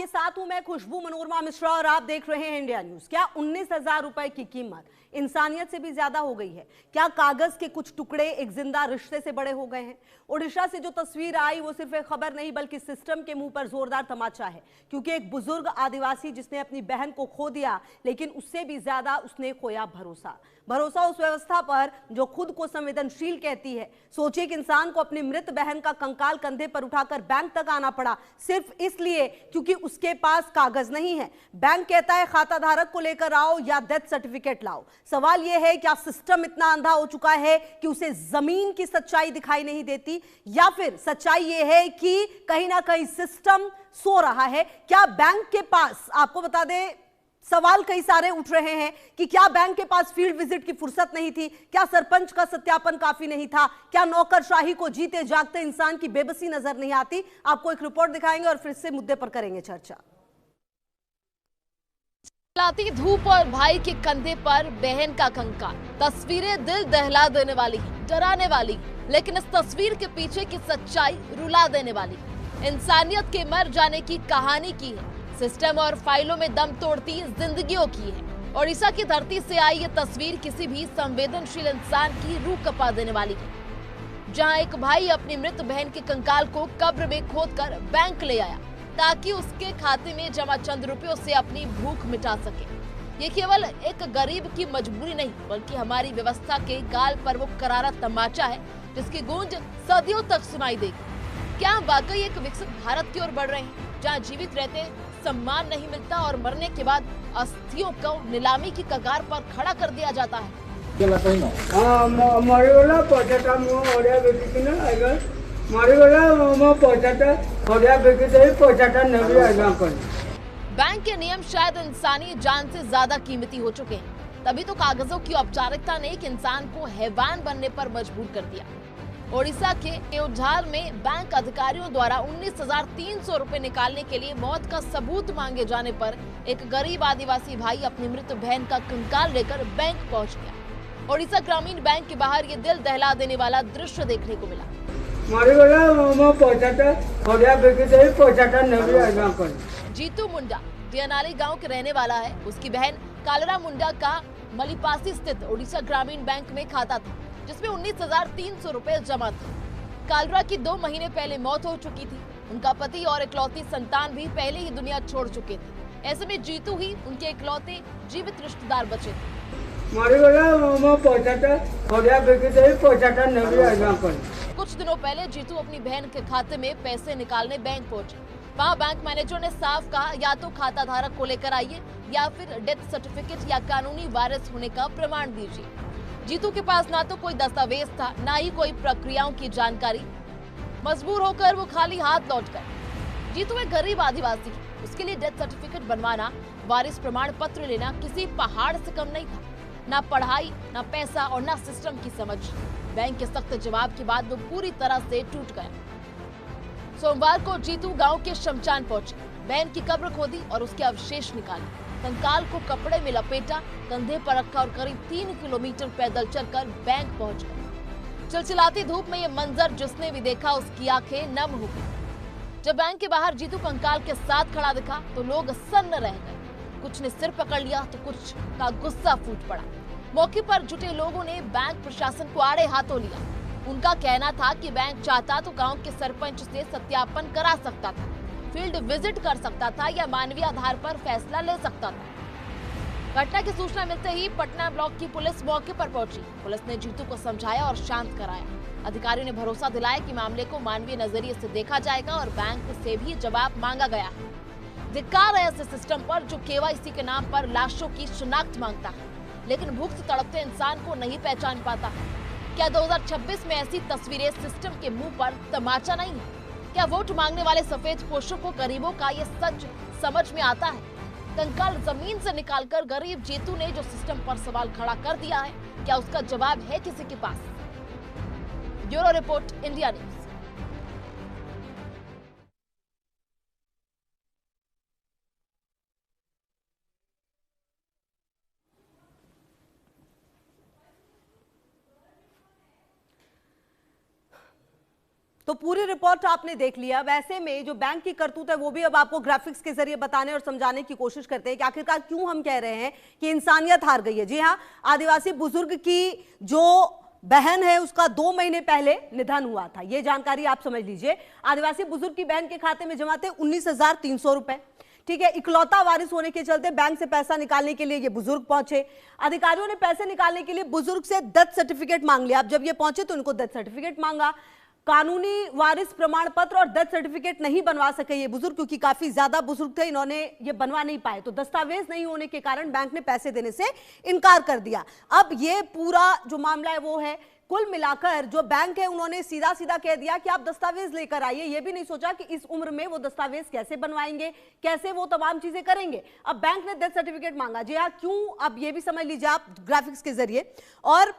आपके साथ हूं मैं खुशबू मनोरमा मिश्रा और आप देख रहे हैं इंडिया न्यूज। क्या 19,000 रुपए की कीमत इंसानियत से भी ज्यादा हो गई है? क्या कागज के कुछ टुकड़े एक जिंदा रिश्ते से बड़े हो गए हैं? ओडिशा से जो तस्वीर आई वो सिर्फ एक खबर नहीं बल्कि सिस्टम के मुंह पर जोरदार तमाचा है, क्योंकि एक बुजुर्ग आदिवासी जिसने अपनी बहन को खो दिया, लेकिन उससे भी ज्यादा उसने खोया भरोसा। भरोसा उस व्यवस्था पर जो खुद को संवेदनशील कहती है। सोचिए कि इंसान को अपनी मृत बहन का कंकाल कंधे पर उठाकर बैंक तक आना पड़ा सिर्फ इसलिए क्योंकि उसके पास कागज नहीं है। बैंक कहता है खाता धारक को लेकर आओ या डेथ सर्टिफिकेट लाओ। सवाल यह है, क्या सिस्टम इतना अंधा हो चुका है कि उसे जमीन की सच्चाई दिखाई नहीं देती, या फिर सच्चाई यह है कि कहीं ना कहीं सिस्टम सो रहा है? क्या बैंक के पास, आपको बता दें, सवाल कई सारे उठ रहे हैं कि क्या बैंक के पास फील्ड विजिट की फुर्सत नहीं थी? क्या सरपंच का सत्यापन काफी नहीं था? क्या नौकरशाही को जीते जागते इंसान की बेबसी नजर नहीं आती? आपको एक रिपोर्ट दिखाएंगे और फिर से मुद्दे पर करेंगे चर्चा। लाती धूप और भाई के कंधे पर बहन का कंकाल, तस्वीरें दिल दहला देने वाली, डराने वाली, लेकिन इस तस्वीर के पीछे की सच्चाई रुला देने वाली। इंसानियत के मर जाने की कहानी की है, सिस्टम और फाइलों में दम तोड़ती जिंदगियों की है। ओडिशा की धरती से आई ये तस्वीर किसी भी संवेदनशील इंसान की रूह कपा देने वाली है, जहां एक भाई अपनी मृत बहन के कंकाल को कब्र में खोदकर बैंक ले आया ताकि उसके खाते में जमा चंद रुपयों से अपनी भूख मिटा सके। ये केवल एक गरीब की मजबूरी नहीं, बल्कि हमारी व्यवस्था के गाल पर वो करारा तमाचा है जिसकी गूंज सदियों तक सुनाई देगी। क्या हम वाकई एक विकसित भारत की ओर बढ़ रहे हैं, जहाँ जीवित रहते सम्मान नहीं मिलता और मरने के बाद अस्थियों को नीलामी की कगार पर खड़ा कर दिया जाता है? बैंक के नियम शायद इंसानी जान से ज्यादा कीमती हो चुके हैं, तभी तो कागजों की औपचारिकता ने एक इंसान को हैवान बनने पर मजबूर कर दिया। ओडिशा के केओझार में बैंक अधिकारियों द्वारा 19,300 रुपए निकालने के लिए मौत का सबूत मांगे जाने पर एक गरीब आदिवासी भाई अपनी मृत बहन का कंकाल लेकर बैंक पहुंच गया। ओडिशा ग्रामीण बैंक के बाहर ये दिल दहला देने वाला दृश्य देखने को मिला। जीतू मुंडा डियानाली गांव के रहने वाला है। उसकी बहन कालरा मुंडा का मलिपासी स्थित ओडिशा ग्रामीण बैंक में खाता था, जिसमें 19,300 रुपए जमा थे। कालरा की 2 महीने पहले मौत हो चुकी थी। उनका पति और इकलौती संतान भी पहले ही दुनिया छोड़ चुके थे। ऐसे में जीतू ही उनके इकलौते जीवित रिश्तेदार बचे थे। कुछ दिनों पहले जीतू अपनी बहन के खाते में पैसे निकालने बैंक पहुंचे। वहाँ बैंक मैनेजर ने साफ कहा, या तो खाता धारक को लेकर आइए या फिर डेथ सर्टिफिकेट या कानूनी वारिस होने का प्रमाण दीजिए। जीतू के पास ना तो कोई दस्तावेज था, ना ही कोई प्रक्रियाओं की जानकारी। मजबूर होकर वो खाली हाथ लौट गए। जीतू एक गरीब आदिवासी, उसके लिए डेथ सर्टिफिकेट बनवाना, वारिस प्रमाण पत्र लेना किसी पहाड़ से कम नहीं था। ना पढ़ाई, ना पैसा और ना सिस्टम की समझ। बैंक के सख्त जवाब के बाद वो पूरी तरह से टूट गया। सोमवार को जीतू गांव के शमशान पहुंचे, बहन की कब्र खोदी और उसके अवशेष निकाले, कंकाल को कपड़े में लपेटा, कंधे पर रखा और करीब 3 किलोमीटर पैदल चलकर बैंक पहुंच गए। चिलचिलाती धूप में ये मंजर जिसने भी देखा उसकी आंखें नम हो गई। जब बैंक के बाहर जीतू कंकाल के साथ खड़ा दिखा तो लोग सन्न रह गए। कुछ ने सिर पकड़ लिया तो कुछ का गुस्सा फूट पड़ा। मौके पर जुटे लोगों ने बैंक प्रशासन को आड़े हाथों लिया। उनका कहना था कि बैंक चाहता तो गांव के सरपंच से सत्यापन करा सकता था, फील्ड विजिट कर सकता था या मानवीय आधार पर फैसला ले सकता था। घटना की सूचना मिलते ही पटना ब्लॉक की पुलिस मौके पर पहुंची। पुलिस ने जीतू को समझाया और शांत कराया। अधिकारियों ने भरोसा दिलाया कि मामले को मानवीय नजरिए से देखा जाएगा और बैंक से भी जवाब मांगा गया। धिक्कार है ऐसे सिस्टम पर जो केवाईसी के नाम पर लाशों की शिनाख्त मांगता है, लेकिन भूख से तड़पते इंसान को नहीं पहचान पाता। क्या 2026 में ऐसी तस्वीरें सिस्टम के मुंह पर तमाचा नहीं है? क्या वोट मांगने वाले सफेद पोशों को गरीबों का ये सच समझ में आता है? कंकाल जमीन से निकालकर गरीब जीतू ने जो सिस्टम पर सवाल खड़ा कर दिया है, क्या उसका जवाब है किसी के पास? Bureau report, India News. तो पूरी रिपोर्ट आपने देख लिया। वैसे में जो बैंक की करतूत है वो भी अब आपको ग्राफिक्स के जरिए बताने और समझाने की कोशिश करते हैं कि आखिरकार क्यों हम कह रहे हैं कि इंसानियत हार गई है। जी हाँ, आदिवासी बुजुर्ग की जो बहन है उसका 2 महीने पहले निधन हुआ था, ये जानकारी आप समझ लीजिए। आदिवासी बुजुर्ग की बहन के खाते में जमा थे 19,300 रुपए। ठीक है, इकलौता वारिस होने के चलते बैंक से पैसा निकालने के लिए ये बुजुर्ग पहुंचे। अधिकारियों ने पैसे निकालने के लिए बुजुर्ग से डेथ सर्टिफिकेट मांग लिया। अब जब ये पहुंचे तो उनको डेथ सर्टिफिकेट मांगा। कानूनी वारिस प्रमाण पत्र और डेथ सर्टिफिकेट नहीं बनवा सके ये बुजुर्ग, क्योंकि काफी ज्यादा बुजुर्ग थे, इन्होंने ये बनवा नहीं पाए। तो दस्तावेज नहीं होने के कारण बैंक ने पैसे देने से इनकार कर दिया। अब ये पूरा जो मामला है वो है, कुल मिलाकर जो बैंक है उन्होंने सीधा सीधा कह दिया कि आप दस्तावेज लेकर आइए। ये भी नहीं सोचा कि इस उम्र में वो दस्तावेज कैसे बनवाएंगे, कैसे वो तमाम चीजें करेंगे। अब बैंक ने डेथ सर्टिफिकेट मांगा। जी हाँ, क्यों, अब ये भी समझ लीजिए आप ग्राफिक्स के जरिए। और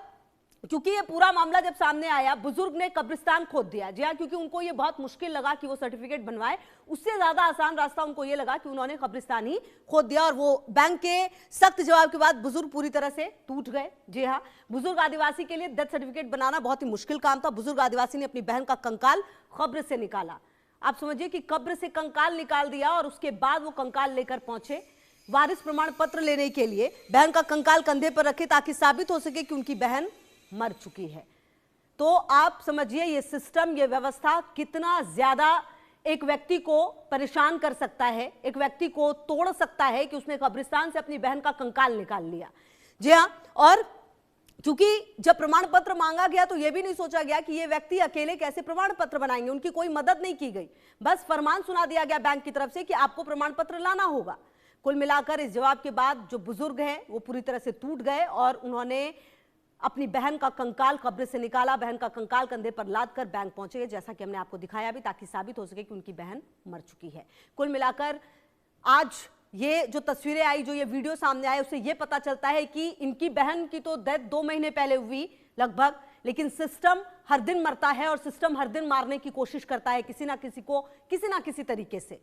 क्योंकि ये पूरा मामला जब सामने आया, बुजुर्ग ने कब्रिस्तान खोद दिया। जी हाँ, क्योंकि उनको ये बहुत मुश्किल लगा कि वो सर्टिफिकेट बनवाए, उससे ज्यादा आसान रास्ता उनको ये लगा कि उन्होंने कब्रिस्तान ही खोद दिया। और वो बैंक के सख्त जवाब के बाद बुजुर्ग पूरी तरह से टूट गए। जी हाँ, बुजुर्ग आदिवासी के लिए डेथ सर्टिफिकेट बनाना बहुत ही मुश्किल काम था। बुजुर्ग आदिवासी ने अपनी बहन का कंकाल कब्र से निकाला। आप समझिए कि कब्र से कंकाल निकाल दिया और उसके बाद वो कंकाल लेकर पहुंचे वारिस प्रमाण पत्र लेने के लिए। बहन का कंकाल कंधे पर रखे ताकि साबित हो सके कि उनकी बहन मर चुकी है। तो आप समझिए ये सिस्टम, ये व्यवस्था कितना ज्यादा एक व्यक्ति को परेशान कर सकता है, एक व्यक्ति को तोड़ सकता है कि उसने कब्रिस्तान से अपनी बहन का कंकाल निकाल लिया। जी हाँ, और क्योंकि जब प्रमाण पत्र मांगा गया तो यह भी नहीं सोचा गया कि ये व्यक्ति अकेले कैसे प्रमाण पत्र बनाएंगे, उनकी कोई मदद नहीं की गई। बस फरमान सुना दिया गया बैंक की तरफ से कि आपको प्रमाण पत्र लाना होगा। कुल मिलाकर इस जवाब के बाद जो बुजुर्ग हैं वो पूरी तरह से टूट गए और उन्होंने अपनी बहन का कंकाल कब्र से निकाला, बहन का कंकाल कंधे पर लाद कर बैंक पहुंचे, जैसा कि हमने आपको दिखाया भी, ताकि साबित हो सके कि उनकी बहन मर चुकी है। कुल मिलाकर आज ये जो तस्वीरें आई, जो ये वीडियो सामने आए, उससे ये पता चलता है कि इनकी बहन की तो डेथ 2 महीने पहले हुई लगभग, लेकिन सिस्टम हर दिन मरता है और सिस्टम हर दिन मारने की कोशिश करता है किसी ना किसी को, किसी ना किसी तरीके से।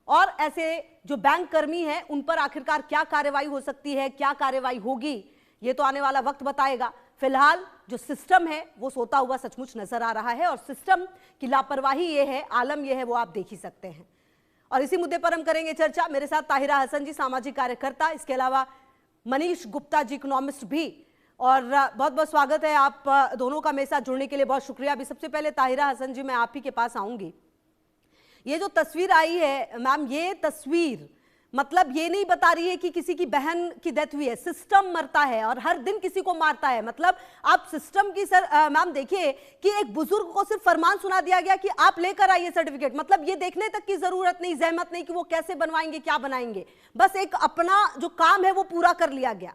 और ऐसे जो बैंक कर्मी हैं उन पर आखिरकार क्या कार्रवाई हो सकती है, क्या कार्रवाई होगी, ये तो आने वाला वक्त बताएगा। फिलहाल जो सिस्टम है वो सोता हुआ सचमुच नजर आ रहा है और सिस्टम की लापरवाही ये है, आलम ये है, वो आप देख ही सकते हैं। और इसी मुद्दे पर हम करेंगे चर्चा। मेरे साथ ताहिरा हसन जी, सामाजिक कार्यकर्ता, इसके अलावा मनीष गुप्ता जी, इकोनॉमिस्ट भी। और बहुत बहुत स्वागत है आप दोनों का मेरे साथ जुड़ने के लिए, बहुत शुक्रिया। अभी सबसे पहले ताहिरा हसन जी, मैं आप ही के पास आऊंगी। ये जो तस्वीर आई है मैम, ये तस्वीर मतलब ये नहीं बता रही है कि किसी की बहन की डेथ हुई है, सिस्टम मरता है और हर दिन किसी को मारता है। मतलब आप सिस्टम की मैम देखिए कि एक बुजुर्ग को सिर्फ फरमान सुना दिया गया कि आप लेकर आइए सर्टिफिकेट, मतलब ये देखने तक की जरूरत नहीं, जहमत नहीं कि वो कैसे बनवाएंगे, क्या बनाएंगे, बस एक अपना जो काम है वो पूरा कर लिया गया।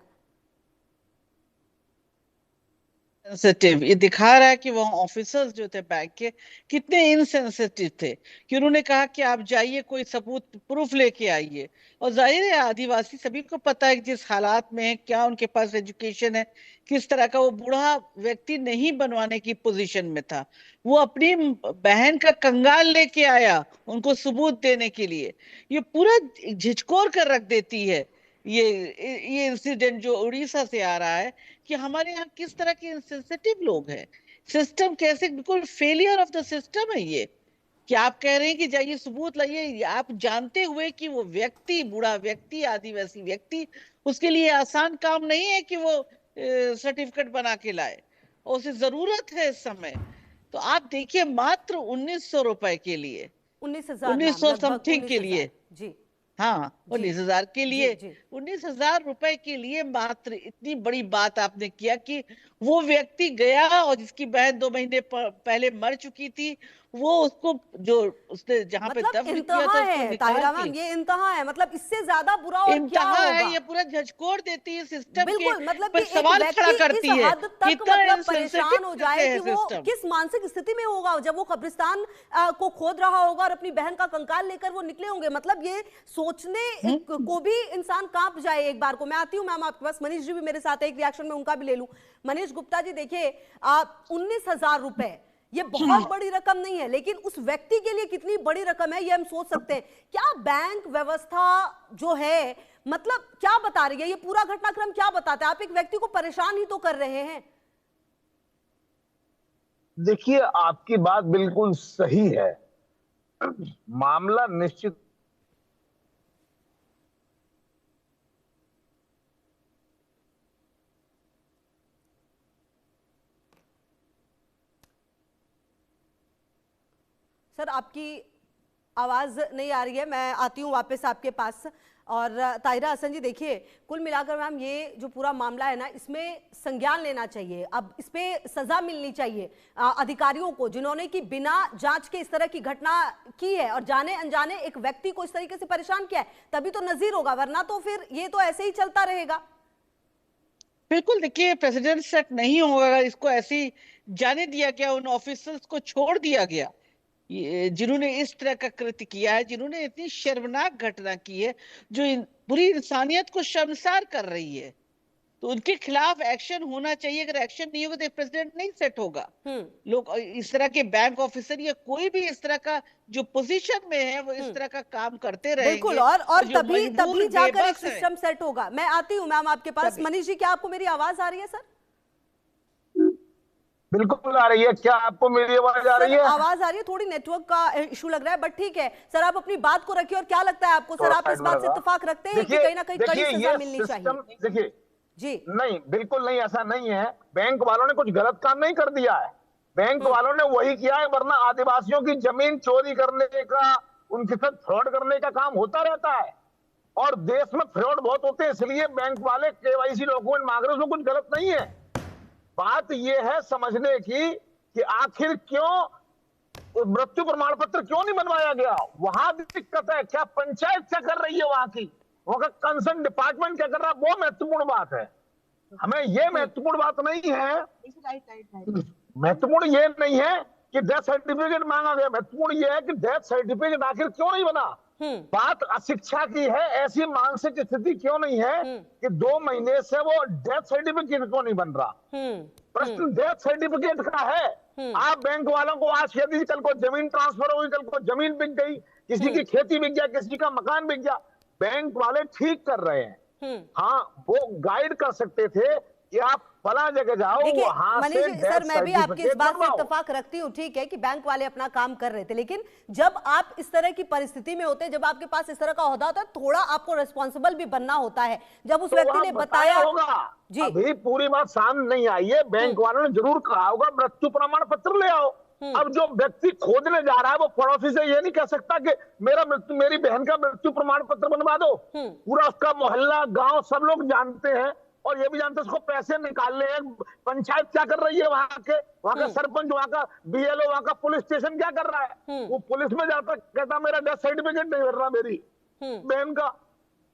सेंसिटिव ये दिखा रहा है कि वहाँ ऑफिसर्स जो थे बैंक के कितने इनसेंसिटिव थे कि उन्होंने कहा कि आप जाइए, कोई सबूत प्रूफ लेके आइए। और जाहिर है आदिवासी सभी को पता है कि जिस हालात में है, क्या उनके पास एजुकेशन है, किस तरह का वो बूढ़ा व्यक्ति नहीं बनवाने की पोजीशन में था। वो अपनी बहन का कंगाल लेके आया उनको सबूत देने के लिए। ये पूरा झिझकोर कर रख देती है ये इंसिडेंट जो उड़ीसा से आ रहा है कि हमारे यहाँ किस तरह के इंसेंसिटिव लोग हैं। सिस्टम कैसे बिल्कुल फेलियर ऑफ द सिस्टम है ये, कि आप कह रहे हैं कि जाइए सबूत लाइए, आप जानते हुए कि वो व्यक्ति, बूढ़ा व्यक्ति, आदिवासी व्यक्ति, उसके लिए आसान काम नहीं है कि वो सर्टिफिकेट बना के लाए, और उसे जरूरत है इस समय। तो आप देखिए मात्र 1900 रुपए के लिए, 1900 समथिंग के लिए, जी हाँ 19,000 के लिए, 19,000 रुपए के लिए मात्र इतनी बड़ी बात आपने किया कि वो व्यक्ति गया और जिसकी बहन 2 महीने पहले मर चुकी थी, वो उसको जो उसने जहाँ पे दफन किया था उसको ताहिरा मैम, ये इंतहा है। मतलब इससे ज्यादा बुरा और क्या होगा? ये पूरा झकझोर देती है सिस्टम बिल्कुल, मतलब पर सवाल खड़ा करती है कि मतलब परेशान हो जाए कि वो किस मानसिक स्थिति में होगा जब वो कब्रिस्तान को खोद रहा होगा और अपनी बहन का कंकाल लेकर वो निकले होंगे। मतलब ये सोचने को भी इंसान कांप जाए एक बार को। मैं आती हूँ मैम आपके पास, मनीष जी भी मेरे साथ है, एक रिएक्शन में उनका भी ले लूं। मनीष गुप्ता जी, देखिए 19,000 रुपए ये बहुत बड़ी रकम नहीं है, लेकिन उस व्यक्ति के लिए कितनी बड़ी रकम है ये हम सोच सकते हैं। क्या बैंक व्यवस्था जो है मतलब क्या बता रही है, ये पूरा घटनाक्रम क्या बताता है? आप एक व्यक्ति को परेशान ही तो कर रहे हैं। देखिए, आपकी बात बिल्कुल सही है। मामला निश्चित सर आपकी आवाज नहीं आ रही है, मैं आती हूँ वापस आपके पास। और ताहिरा हसन जी, देखिए कुल मिलाकर मैम ये जो पूरा मामला है ना, इसमें संज्ञान लेना चाहिए, अब इस पे सजा मिलनी चाहिए अधिकारियों को जिन्होंने कि बिना जांच के इस तरह की घटना की है और जाने अनजाने एक व्यक्ति को इस तरीके से परेशान किया है, तभी तो नजीर होगा, वरना तो फिर ये तो ऐसे ही चलता रहेगा। बिल्कुल, देखिए प्रेसिडेंट सेट नहीं होगा, इसको ऐसे ही जाने दिया गया, उन ऑफिसर्स को छोड़ दिया गया जिन्होंने इस तरह का कृत्य किया है, जिन्होंने इतनी शर्मनाक घटना की है जो पूरी इंसानियत को शर्मसार कर रही है। तो उनके खिलाफ एक्शन होना चाहिए। अगर एक्शन नहीं होगा तो प्रेसिडेंट नहीं सेट होगा। लोग इस तरह के बैंक ऑफिसर या कोई भी इस तरह का जो पोजीशन में है वो इस तरह का काम करते रहेंगे। बिल्कुल, और तभी जाकर एक सिस्टम सेट होगा। मैं आती हूँ मैम आपके पास। मनीष जी, क्या आपको मेरी आवाज आ रही है? सर बिल्कुल आ रही है। क्या आपको मेरी आवाज आ रही है? आवाज आ रही है, थोड़ी नेटवर्क का इशू लग रहा है, बट ठीक है सर, आप अपनी बात को रखिए। और क्या लगता है आपको सर, आप इस बात से इत्तेफाक रखते हैं कि कहीं ना कहीं कड़ी सजा मिलनी चाहिए? देखिए जी नहीं, बिल्कुल नहीं, ऐसा नहीं है। बैंक वालों ने कुछ गलत काम नहीं कर दिया है, बैंक वालों ने वही किया है, वरना आदिवासियों की जमीन चोरी करने का, उनके साथ फ्रॉड करने का काम होता रहता है। और देश में फ्रॉड बहुत होते हैं, इसलिए बैंक वाले केवाईसी डॉक्यूमेंट मांग रहे हैं, उसमें कुछ गलत नहीं है। बात यह है समझने की कि आखिर क्यों मृत्यु प्रमाण पत्र क्यों नहीं बनवाया गया, वहां भी दिक्कत है। क्या पंचायत क्या कर रही है, वहां की वहां का कंसर्न डिपार्टमेंट क्या कर रहा है, वो महत्वपूर्ण बात है। हमें ये महत्वपूर्ण बात नहीं है, महत्वपूर्ण ये नहीं है कि डेथ सर्टिफिकेट मांगा गया, महत्वपूर्ण ये है कि डेथ सर्टिफिकेट आखिर क्यों नहीं बना। बात अशिक्षा की है, ऐसी मानसिक स्थिति क्यों नहीं है कि 2 महीने से वो डेथ सर्टिफिकेट क्यों नहीं बन रहा। प्रश्न डेथ सर्टिफिकेट का है। आप बैंक वालों को आज यदि कल को जमीन ट्रांसफर हो गई, कल को जमीन बिक गई, किसी की खेती बिक गया, किसी का मकान बिक गया, बैंक वाले ठीक कर रहे हैं। हाँ, वो गाइड कर सकते थे कि आप फला जगह जाओ, वहां से सर मैं भी आपकी इस बात से इत्तेफाक रखती हूँ, ठीक है कि बैंक वाले अपना काम कर रहे थे, लेकिन जब आप इस तरह की परिस्थिति में होते हैं, जब आपके पास इस तरह का ओहदा होता है, थोड़ा आपको रिस्पॉन्सिबल भी बनना होता है। जब उस व्यक्ति ने बताया होगा जी, अभी पूरी बात सामने नहीं आई है, बैंक वालों ने जरूर कहा होगा मृत्यु प्रमाण पत्र ले आओ। अब जो व्यक्ति खोजने जा रहा है वो पड़ोसी से ये नहीं कह सकता कि मेरी बहन का मृत्यु प्रमाण पत्र बनवा दो। पूरा उसका मोहल्ला, गांव सब लोग जानते हैं और ये भी जानते हैं उसको पैसे निकालने हैं। पंचायत क्या कर रही है, वहां का सरपंच, वहां का बीएलओ, वहां का पुलिस स्टेशन क्या कर रहा है, वो पुलिस में जाता कहता मेरा डेथ सर्टिफिकेट नहीं भर रहा मेरी बहन का।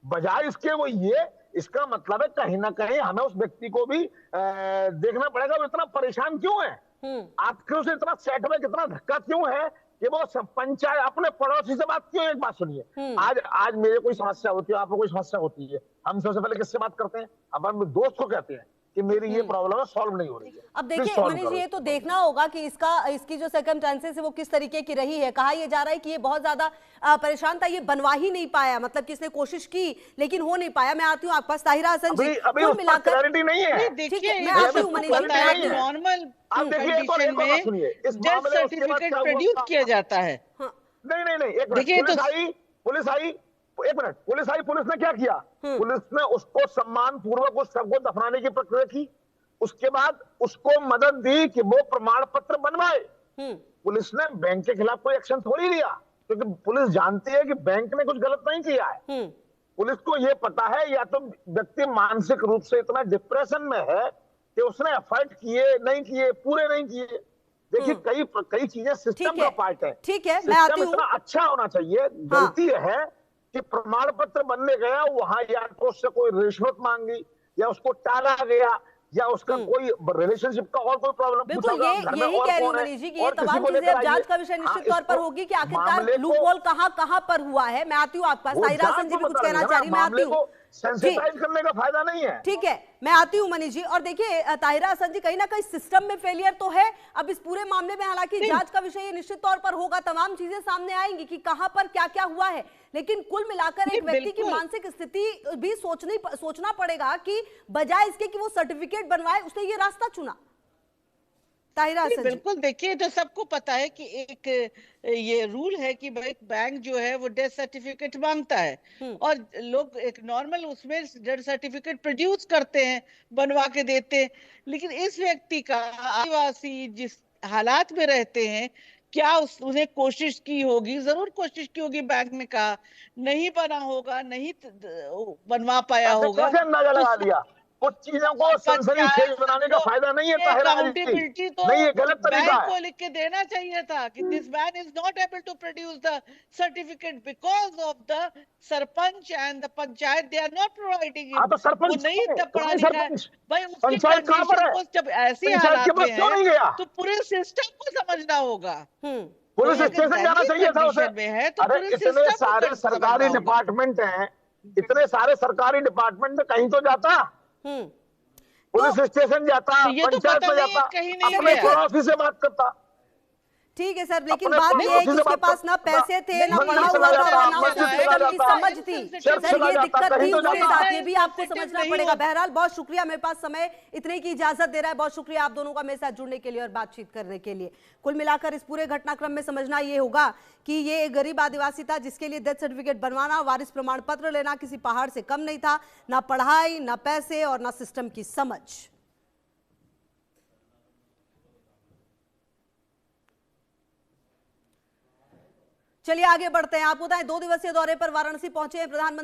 बजाय इसके वो ये, इसका मतलब है कहीं ना कहीं हमें उस व्यक्ति को भी देखना पड़ेगा वो इतना परेशान क्यों है, आपके उसे इतना सेट में कितना धक्का क्यों है कि वो पंचायत अपने पड़ोसी से बात क्यों। एक बात सुनिए, आज मेरे कोई समस्या होती है, आपको कोई समस्या होती है, हम सबसे पहले किससे बात करते हैं, हमारे दोस्त को कहते हैं कि मेरी ये प्रॉब्लम है, सॉल्व नहीं हो रही है। अब देखिए मनीष जी, ये तो देखना होगा कि इसकी जो सर्कमस्टेंसेस है वो किस तरीके की रही है। कहा यह जा रहा है कि ये बहुत ज्यादा परेशान था, ये बनवा ही नहीं पाया, मतलब किसने कोशिश की लेकिन हो नहीं पाया। मैं आती हूँ आपके पास ताहिरा हसन जी। अभी मिलाकर क्लैरिटी नहीं है, ठीक है, मैं आती हूँ मनीष जी। नॉर्मल कंडीशन में डेथ सर्टिफिकेट प्रोड्यूस किया जाता है। नहीं, देखिए पुलिस आई, एक मिनट, पुलिस ने क्या किया, पुलिस ने उसको सम्मान पूर्वक उस शव को दफनाने की प्रक्रिया की, उसके बाद उसको मदद दी कि वो प्रमाण पत्र बनवाए। पुलिस ने बैंक के खिलाफ कोई एक्शन थोड़ी लिया, क्योंकि पुलिस जानती है कि बैंक ने कुछ गलत नहीं किया है। पुलिस को यह पता है या तो व्यक्ति मानसिक रूप से इतना डिप्रेशन में है कि उसने एफर्ट किए नहीं किए, पूरे नहीं किए। देखिए कई चीजें सिस्टम का पार्ट है। ठीक है, मैं आती हूं। इतना अच्छा होना चाहिए। गलती है कि प्रमाण पत्र बनने गया, वहां या तो उससे कोई रिश्वत मांगी या उसको टाला गया या उसका कोई रिलेशनशिप का और कोई प्रॉब्लम। बिल्कुल यही कह रही हूं मनीष जी कि ये तमाम चीजें अब जांच का विषय निश्चित तौर पर होगी कि आखिरकार लूप होल कहां पर हुआ है। मैं आती हूं आपके पास, ताहिरा हसन जी भी कुछ कहना चाह रही, मैं आती हूं। सेंसिटाइज करने का फायदा नहीं है। ठीक है, मैं आती हूं मनीष जी। और देखिए ताहिरा हसन जी, कहीं ना कहीं सिस्टम में फेलियर तो है अब इस पूरे मामले में। हालांकि जांच का विषय निश्चित तौर पर होगा, तमाम चीजें सामने आएंगी कि कहां पर क्या क्या हुआ है, लेकिन कुल मिलाकर एक व्यक्ति की मानसिक स्थिति भी सोचना पड़ेगा कि बजाय इसके कि वो सर्टिफिकेट बनवाए, उसने ये रास्ता चुना। ताहिरा नहीं, हसन जी। बिल्कुल देखिए, तो सबको पता है कि एक ये रूल है कि भाई बैंक जो है वो डेथ सर्टिफिकेट मांगता है, और लोग एक नॉर्मल उसमें डेथ सर्टिफिकेट प्रोड्यूस करते हैं, बनवा के देते हैं। लेकिन इस व्यक्ति का, आदिवासी जिस हालात में रहते हैं, क्या उसने कोशिश की होगी, जरूर कोशिश की होगी, बैंक में कहा नहीं बना होगा, नहीं बनवा पाया ऐसे होगा, कैसे अंदाजा तो लगा दिया? कुछ चीजों को सनसनीखेज पंचायत बनाने का को फायदा नहीं है ताहिरा जी, अकाउंटेबिलिटी तो नहीं, ये गलत तरीका बैंक है। को लिख के देना चाहिए था कि this man is not able to produce the certificate because of the sarpanch and the panchayat, they are not providing हाँ इट। तो वो सरपंच नहीं कौन पढ़ा है? लिखा है सरपंच, भाई, उसकी पंचायत कहाँ पर कंडीशन है? को जब ऐसी पंचायत के हालात में पास क्यों है नहीं गया? तो पूरे सिस्टम को समझना होगा। पुलिस कोई अगर स्टेशन जाना दयनीय चाहिए था उसे। कंडीशन में है तो अरे पूरे इतने सिस्टम सारे को सरकारी समझना होगा। डिपार्टमेंट हैं, इतने सारे सरकारी डिपार्टमेंट में कहीं तो जाता, पुलिस स्टेशन जाता, तो ये तो पंचायत पता में नहीं है, जाता, कहीं नहीं अपने गया। पड़ोसी से बात करता। ठीक है सर, लेकिन अपने बात यह है कि पड़ोसी से उसके बात पास ना करता, पैसे थे, ना मंदिर पढ़ा चला हुआ था, जाता, ना उसे मस्जिद चला सिस्टम की जाता, समझ थी। चर्च सर चला ये जाता, दिक्कत कहीं थी तो उसके जाता। साथ, ये भी आपको समझना नहीं पड़ेगा। होता। बहरहाल बहुत शुक्रिया, मेरे पास समय इतने की इजाजत दे रहा है। बहुत शुक्रिया आप दोनों का मेरे साथ जुड़ने के लिए और बातचीत करने के लिए। कुल मिलाकर इस पूरे घटनाक्रम में समझना ये होगा कि ये एक गरीब आदिवासी था जिसके लिए डेथ सर्टिफिकेट बनवाना, वारिस प्रमाण पत्र लेना किसी पहाड़ से कम नहीं था। ना पढ़ाई, ना पैसे और ना सिस्टम की समझ। चलिए आगे बढ़ते हैं। आपको बताएं, 2 दिवसीय दौरे पर वाराणसी पहुंचे हैं प्रधानमंत्री